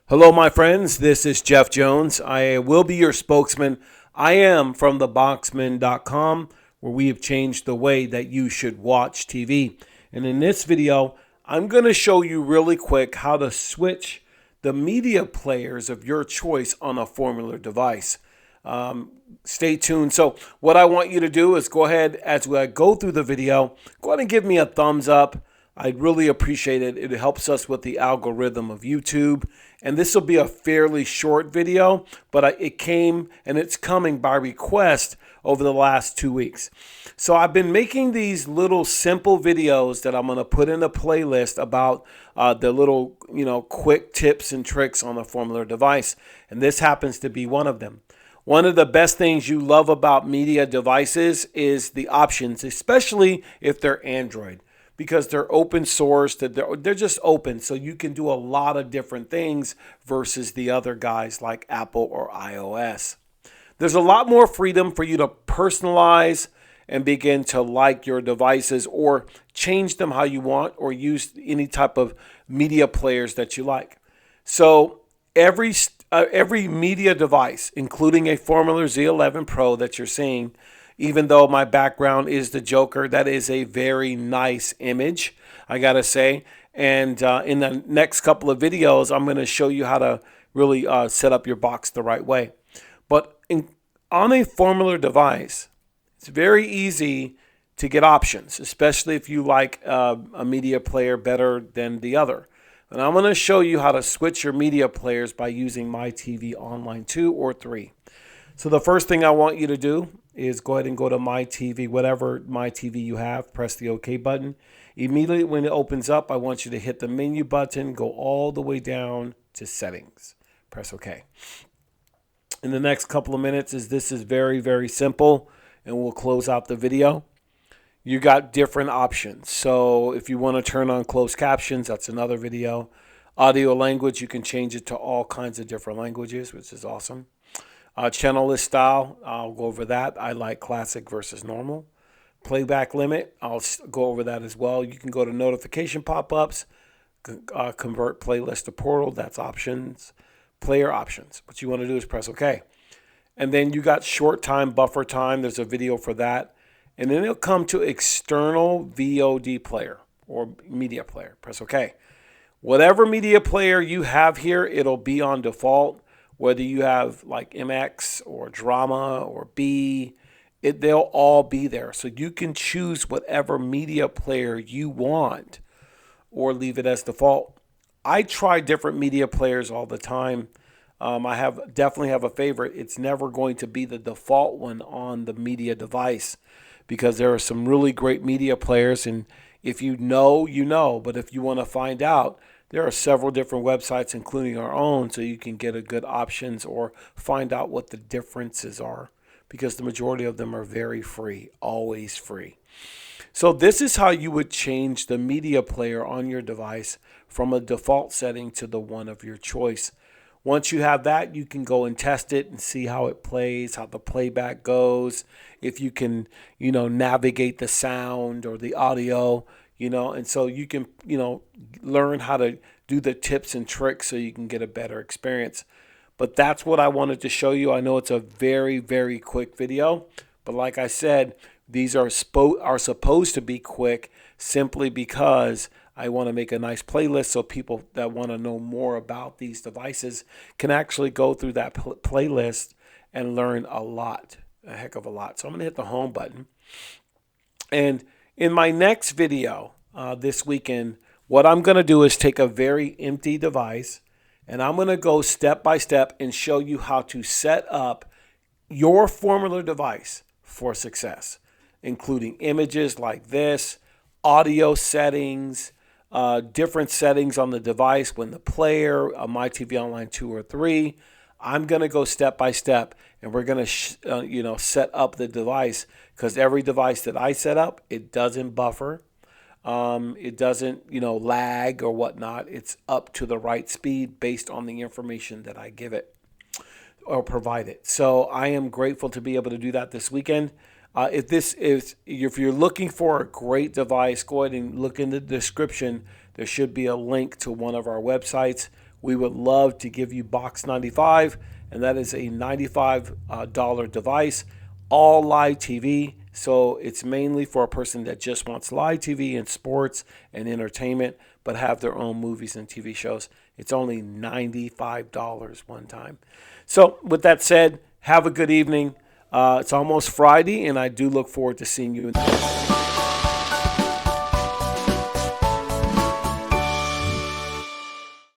Hello, my friends. This is Jeff Jones. I will be your spokesman. I am from theboxman.com, where we have changed the way that you should watch TV. And in this video, I'm going to show you really quick how to switch the media players of your choice on a Formuler device. Stay tuned. So what I want you to do is go ahead, as I go through the video, go ahead and give me a thumbs up. I'd really appreciate it. It helps us with the algorithm of YouTube. And this will be a fairly short video, but it came and it's coming by request over the last 2 weeks. So I've been making these little simple videos that I'm going to put in a playlist about the little, quick tips and tricks on the Formuler device. And this happens to be one of them. One of the best things you love about media devices is the options, especially if they're Android, because they're open source, they're just open, so you can do a lot of different things versus the other guys like Apple or iOS. There's a lot more freedom for you to personalize and begin to like your devices or change them how you want or use any type of media players that you like. So every media device, including a Formuler Z11 Pro that you're seeing, even though my background is the Joker, that is a very nice image, I gotta say. And in the next couple of videos, I'm gonna show you how to really set up your box the right way. But on a Formuler device, it's very easy to get options, especially if you like a media player better than the other. And I'm gonna show you how to switch your media players by using MYTVOnline 2 or 3. So the first thing I want you to do is go ahead and go to MyTV, whatever MyTV you have, press the OK button. Immediately when it opens up, I want you to hit the menu button, go all the way down to settings. Press OK. In the next couple of minutes, this is very, very simple, and we'll close out the video. You got different options. So if you want to turn on closed captions, that's another video. Audio language, you can change it to all kinds of different languages, which is awesome. Channel list style, I'll go over that. I like classic versus normal. Playback limit, I'll go over that as well. You can go to notification pop-ups, convert playlist to portal, that's options. Player options. What you want to do is press OK. And then you got short time, buffer time. There's a video for that. And then it'll come to external VOD player or media player. Press OK. Whatever media player you have here, it'll be on default. Whether you have like MX or Drama or B, they'll all be there. So you can choose whatever media player you want or leave it as default. I try different media players all the time. I definitely have a favorite. It's never going to be the default one on the media device because there are some really great media players. And if you know, you know. But if you want to find out, there are several different websites, including our own, so you can get a good options or find out what the differences are, because the majority of them are very free, always free. So this is how you would change the media player on your device from a default setting to the one of your choice. Once you have that, you can go and test it and see how it plays, how the playback goes, if you can, navigate the sound or the audio. And so you can, learn how to do the tips and tricks so you can get a better experience. But that's what I wanted to show you. I know it's a very, very quick video, but like I said, these are supposed to be quick simply because I want to make a nice playlist so people that want to know more about these devices can actually go through that playlist and learn a heck of a lot. So I'm going to hit the home button. And in my next video this weekend, what I'm going to do is take a very empty device and I'm going to go step by step and show you how to set up your Formuler device for success, including images like this, audio settings, different settings on the device when the player, MyTVOnline 2 or 3. I'm going to go step by step and we're going to set up the device, because every device that I set up, it doesn't buffer. It doesn't, lag or whatnot. It's up to the right speed based on the information that I give it or provide it. So I am grateful to be able to do that this weekend. If you're looking for a great device, go ahead and look in the description. There should be a link to one of our websites we would love to give you Box 95, and that is a $95 device, all live TV. So it's mainly for a person that just wants live TV and sports and entertainment, but have their own movies and TV shows. It's only $95 one time. So with that said, have a good evening. It's almost Friday, and I do look forward to seeing you in the